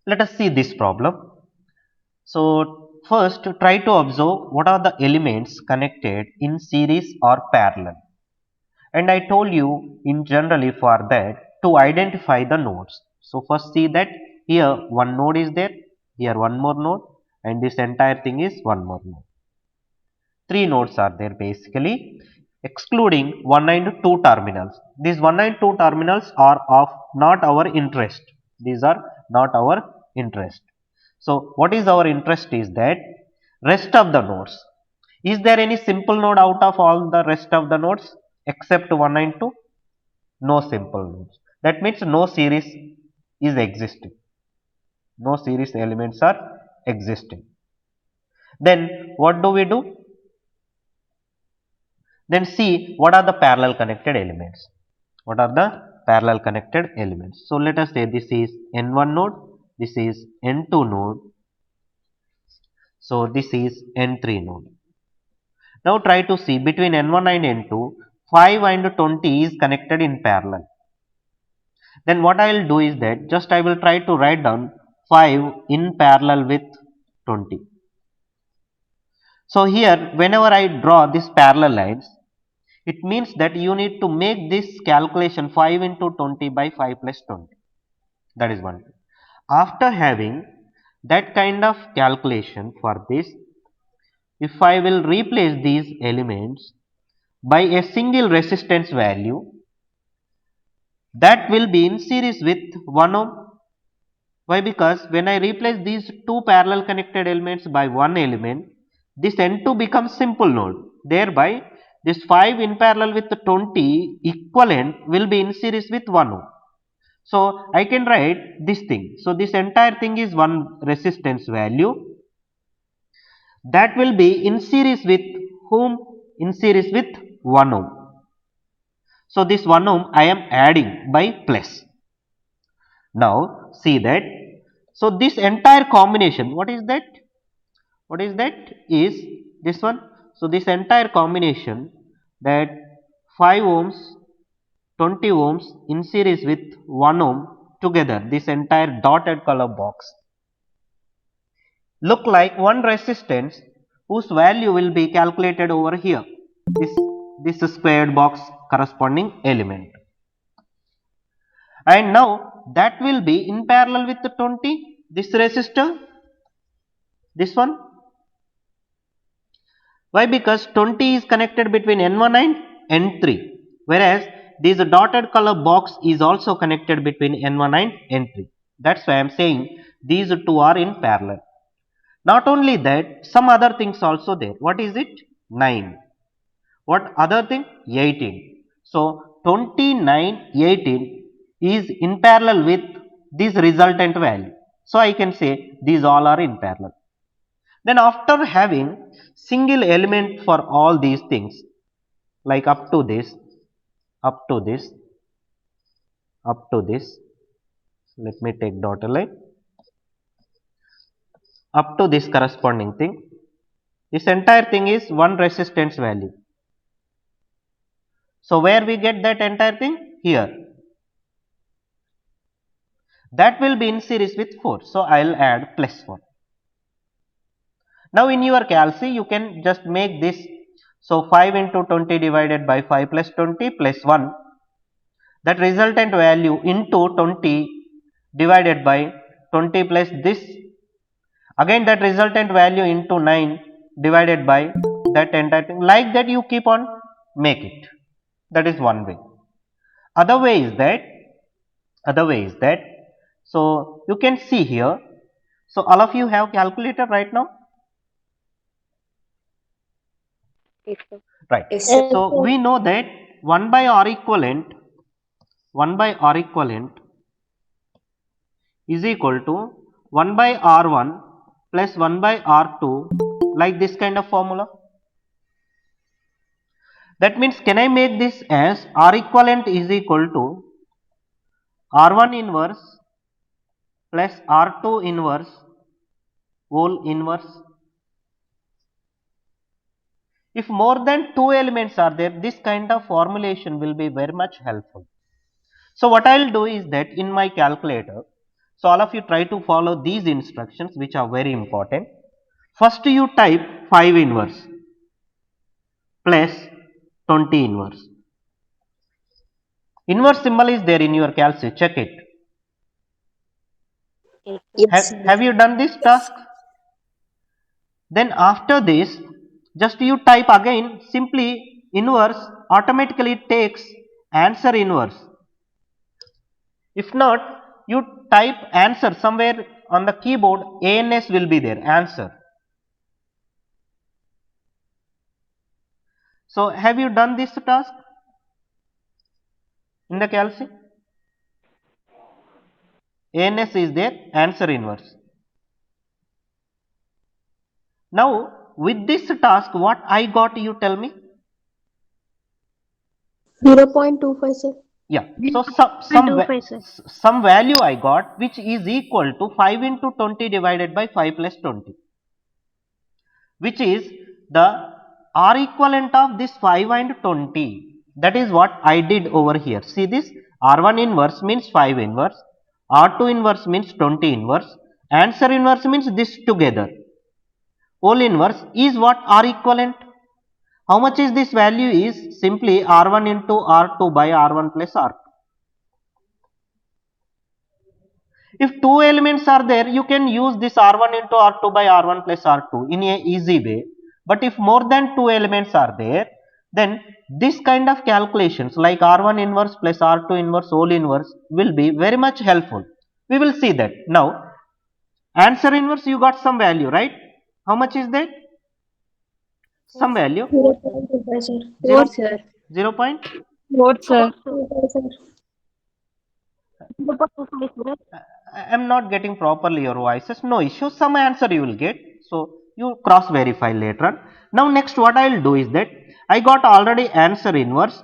Let us see this problem. So, first try to observe what are the elements connected in series or parallel. And I told you in generally for that to identify the nodes. So, first see that here one node is there, here one more node, and this entire thing is one more node. Three nodes are there basically, excluding 1 and 2 terminals. These 1 and 2 terminals are of not our interest. These are not our interest. So, what is our interest is that rest of the nodes. Is there any simple node out of all the rest of the nodes except 1 and 2? No simple nodes. That means no series is existing. No series elements are existing. Then what do we do? Then see what are the parallel connected elements. What are the parallel connected elements? So let us say this is N1 node, this is N2 node, so this is N3 node. Now try to see between N1 and N2, 5 and 20 is connected in parallel. Then what I will do is that just I will try to write down 5 in parallel with 20. So here whenever I draw these parallel lines, it means that you need to make this calculation 5 into 20 by 5 plus 20. That is one. After having that kind of calculation for this, if I will replace these elements by a single resistance value, that will be in series with 1 ohm. Why? Because when I replace these two parallel connected elements by one element, this N2 becomes simple node. Thereby, this 5 in parallel with the 20 equivalent will be in series with 1 ohm. So, I can write this thing. So, this entire thing is one resistance value that will be in series with whom? In series with 1 ohm. So, this 1 ohm I am adding by plus. Now, see that. So, this entire combination, what is that? What is that? Is this one. So, this entire combination that 5 ohms, 20 ohms in series with 1 ohm together, this entire dotted color box look like one resistance whose value will be calculated over here, this squared box corresponding element. And now that will be in parallel with the 20, this resistor, this one. Why? Because 20 is connected between N1 and N3, whereas this dotted color box is also connected between N1 and N3. That's why I am saying these two are in parallel. Not only that, some other things also there. What is it? 9. What other thing? 18. So 29, 18 is in parallel with this resultant value. So I can say these all are in parallel. Then after having single element for all these things, like up to this, up to this, up to this, let me take dotted line, up to this corresponding thing, this entire thing is one resistance value. So where we get that entire thing? Here. That will be in series with 4. So I will add plus 4. Now in your calc you can just make this. So 5 into 20 divided by 5 plus 20 plus 1. That resultant value into 20 divided by 20 plus this. Again that resultant value into 9 divided by that entire thing. Like that you keep on make it. That is one way. Other way is that, so you can see here. So all of you have calculator right now, Yes, sir. right? Yes, sir. So we know that 1 by R equivalent, 1 by R equivalent is equal to 1 by R1 plus 1 by R2, like this kind of formula. That means can I make this as R equivalent is equal to R1 inverse plus R2 inverse whole inverse. If more than two elements are there, this kind of formulation will be very much helpful. So what I will do is that in my calculator, So all of you try to follow these instructions, which are very important. First you type 5 inverse plus 20 inverse. Inverse symbol is there in your calculus, check it. Yes, sir. Yes. Have you done this task? Then after this, just you type again simply inverse, automatically it takes answer inverse. If not, you type answer somewhere on the keyboard, ANS will be there, answer. So have you done this task in the calculus? ANS is there, answer inverse. Now with this task, what I got, you tell me? 0.25, sir. Yeah. So sir. some value I got, which is equal to 5 into 20 divided by 5 plus 20, which is the R equivalent of this 5 and 20. That is what I did over here. See this, R1 inverse means 5 inverse, R2 inverse means 20 inverse, answer inverse means this together. Whole inverse is what R equivalent. How much is this value? Is simply R1 into R2 by R1 plus R2. If two elements are there, you can use this R1 into R2 by R1 plus R2 in a easy way. But if more than two elements are there, then this kind of calculations like R1 inverse plus R2 inverse whole inverse will be very much helpful. We will see that. Now, answer inverse, you got some value, right? How much is that? Some value. 0.25, sir. 0, 4, sir. 0 point. 4, sir. 0.25, sir. 0.25, sir. I am not getting properly your voices. No issue. Some answer you will get. So you cross verify later on. Now next what I will do is that I got already answer inverse.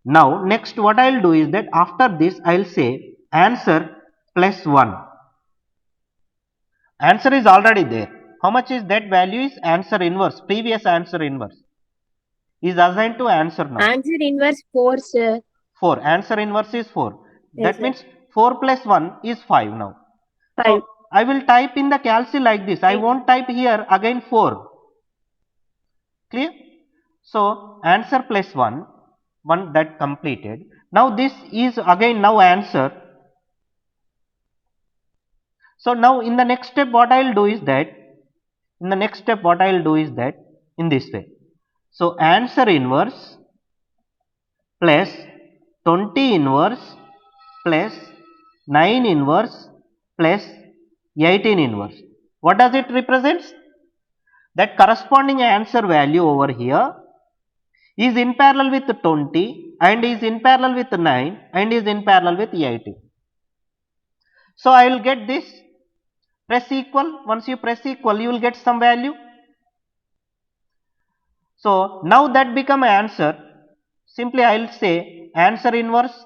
Now next what I will do is that after this I will say answer plus 1. Answer is already there. How much is that value? Is answer inverse. Previous answer inverse is assigned to answer now. Answer inverse 4, sir. 4. Answer inverse is 4. Yes, That sir. means 4 plus 1 is 5 now. 5. So I will type in the calci like this. I won't type here again 4. Clear? So answer plus 1, 1 that completed. Now this is again now answer. So now in the next step what I will do is that, in this way. So answer inverse plus 20 inverse plus 9 inverse plus 18 inverse. What does it represents? That corresponding answer value over here is in parallel with 20 and is in parallel with 9 and is in parallel with 18. So I will get this, press equal. Once you press equal, you will get some value. So now that become answer. Simply I will say answer inverse.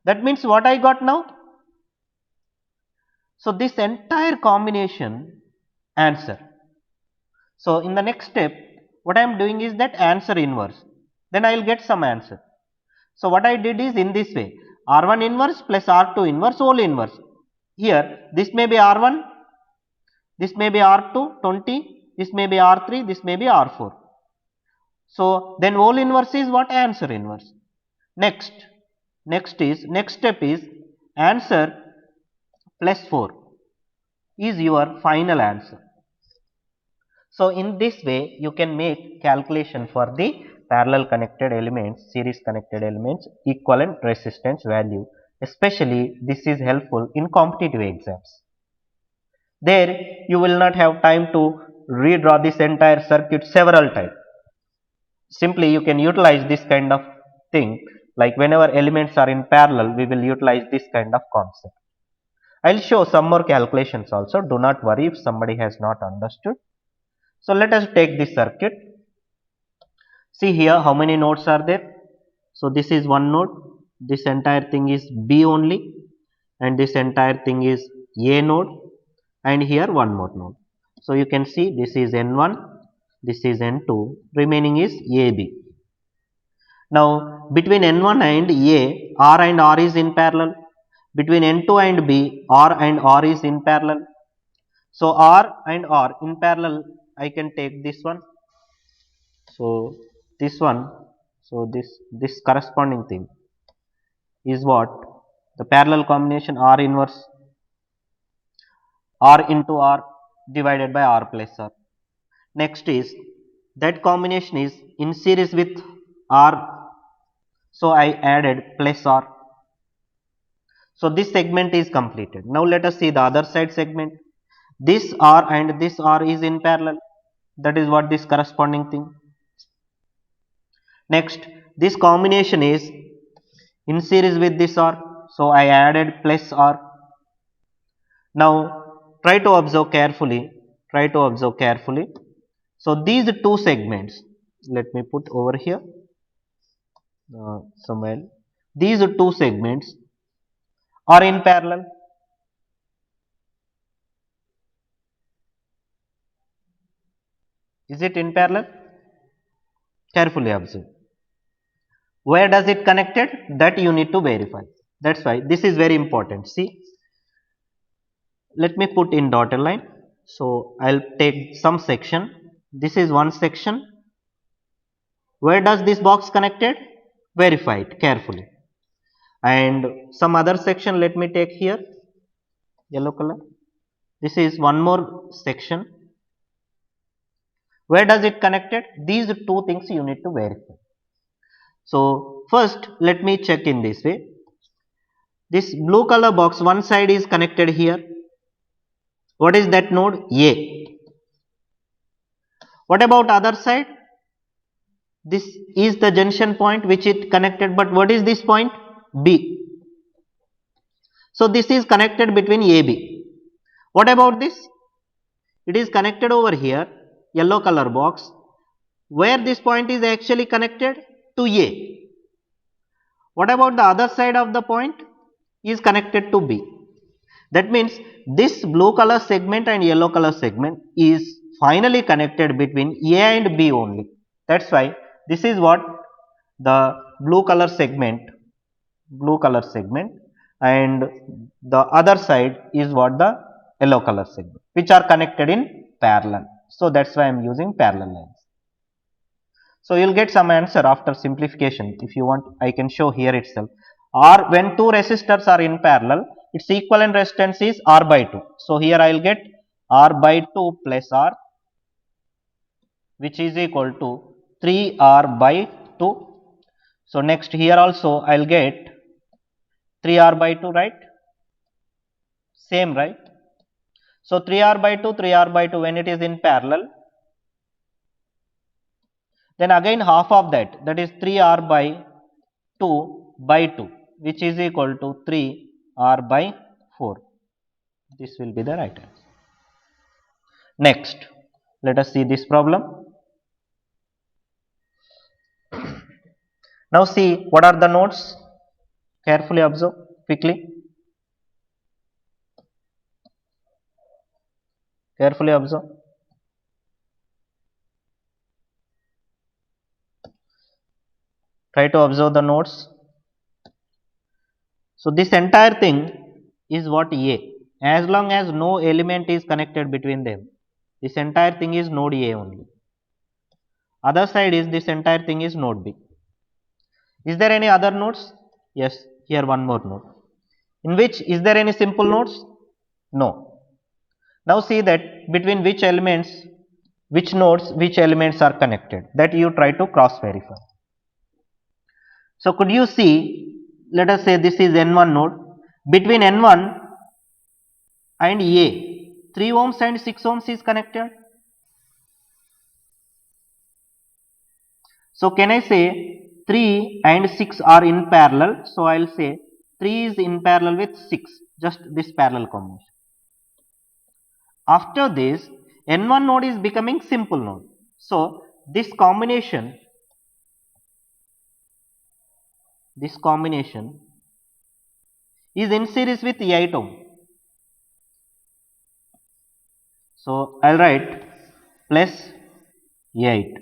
That means what I got now? So this entire combination answer. So in the next step, what I am doing is that answer inverse. Then I will get some answer. So what I did is in this way, R1 inverse plus R2 inverse whole inverse. Here this may be R1, this may be R2 20, this may be R3, this may be R4. So then whole inverse is what? Answer inverse. Next step is answer plus 4 is your final answer. So in this way you can make calculation for the parallel connected elements, series connected elements, equivalent resistance value. Especially this is helpful in competitive exams. There you will not have time to redraw this entire circuit several times. Simply you can utilize this kind of thing, like whenever elements are in parallel we will utilize this kind of concept. I will show some more calculations also. Do not worry if somebody has not understood. So let us take this circuit. See here how many nodes are there. So this is one node. This entire thing is B only, and this entire thing is A node, and here one more node. So you can see this is N1, this is N2, remaining is AB. Now between N1 and A, R and R is in parallel. Between N2 and B, R and R is in parallel. So R and R in parallel, I can take this one. So this one, so this corresponding thing is what? The parallel combination R inverse R into R divided by R plus R. Next is that combination is in series with R, so I added plus R. So this segment is completed. Now let us see the other side segment. This R and this R is in parallel. That is what this corresponding thing. Next, this combination is in series with this R. So I added plus R. Now try to observe carefully. Try to observe carefully. So these two segments, let me put over here somewhere. These two segments are in parallel. Is it in parallel? Carefully observe. Where does it connected? That you need to verify. That's why this is very important. See, let me put in dotted line. So I'll take some section. This is one section. Where does this box connected? Verify it carefully. And some other section, let me take here, yellow color. This is one more section. Where does it connected? These two things you need to verify. So first let me check in this way. This blue color box, one side is connected here. What is that node? A. What about other side? This is the junction point which it connected, but what is this point? B. So this is connected between AB. What about this? It is connected over here, yellow color box, where this point is actually connected to A. What about the other side of the point? Is connected to B. That means this blue color segment and yellow color segment is finally connected between A and B only. That's why this is what the blue color segment and the other side is what the yellow color segment, which are connected in parallel. So that's why I am using parallel lines. So you'll get some answer after simplification. If you want, I can show here itself. R, when two resistors are in parallel, its equivalent resistance is R by 2. So here I will get R by 2 plus R, which is equal to 3R by 2. So next here also I will get 3R by 2, right? Same, right? So 3R by 2, 3R by 2 when it is in parallel, then again half of that, that is 3R by 2 by 2, which is equal to 3R by 4. This will be the right answer. Next, let us see this problem. Now see what are the nodes. Carefully observe quickly. Carefully observe. Try to observe the nodes. So this entire thing is what A. As long as no element is connected between them, this entire thing is node A only. Other side is this entire thing is node B. Is there any other nodes? Yes, here one more node. In which is there any simple nodes? No. Now see that between which elements, which nodes, which elements are connected, that you try to cross verify. So could you see, let us say this is N1 node, between N1 and A, 3 ohms and 6 ohms is connected. So can I say 3 and 6 are in parallel? So I will say 3 is in parallel with 6, just this parallel combination. After this, N1 node is becoming simple node. So this combination is in series with 8 ohm. So I'll write plus 8.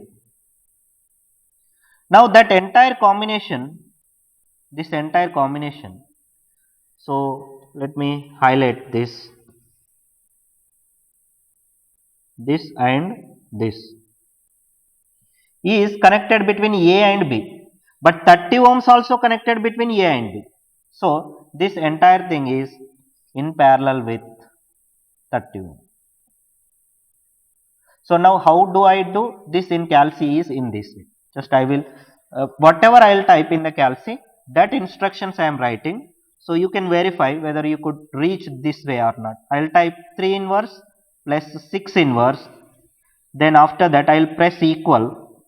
Now that entire combination, this entire combination, so let me highlight this and this is connected between A and B, but 30 ohms also connected between A and B. So this entire thing is in parallel with 30 ohm. So now how do I do this in Calc is in this way. Just I will whatever I will type in the Calc, that instructions I am writing. So you can verify whether you could reach this way or not. I will type 3 inverse plus 6 inverse. Then after that I will press equal.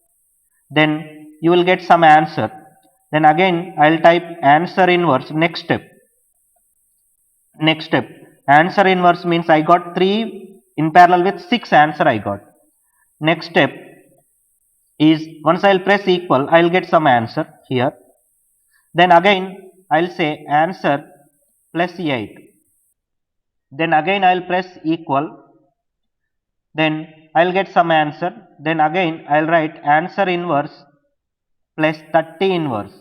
Then you will get some answer. Then again I will type answer inverse. Next step. Answer inverse means I got 3 in parallel with 6 answer I got. Next step is once I will press equal, I will get some answer here. Then again I will say answer plus 8. Then again I will press equal. Then I will get some answer. Then again I will write answer inverse plus 30 inverse.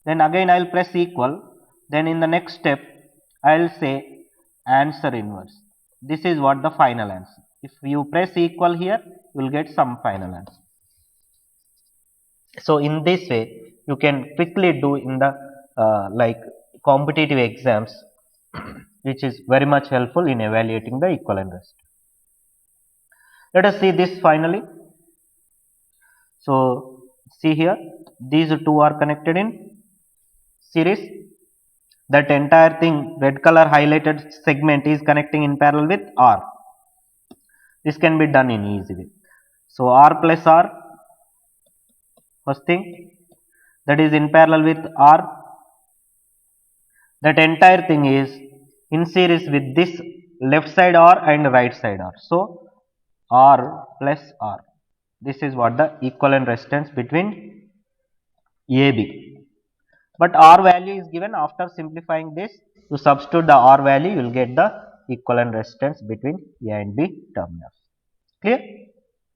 Then again I will press equal. Then in the next step I will say answer inverse. This is what the final answer. If you press equal here, you will get some final answer. So in this way you can quickly do in the like competitive exams, which is very much helpful in evaluating the equivalent resistance. Let us see this finally. So see here, these two are connected in series. That entire thing, red color highlighted segment is connecting in parallel with R. This can be done in easy way. So R plus R, first thing, that is in parallel with R. That entire thing is in series with this left side R and right side R. So R plus R. This is what the equivalent resistance between AB. But R value is given after simplifying this. To substitute the R value, you will get the equivalent resistance between A and B terminals. Clear?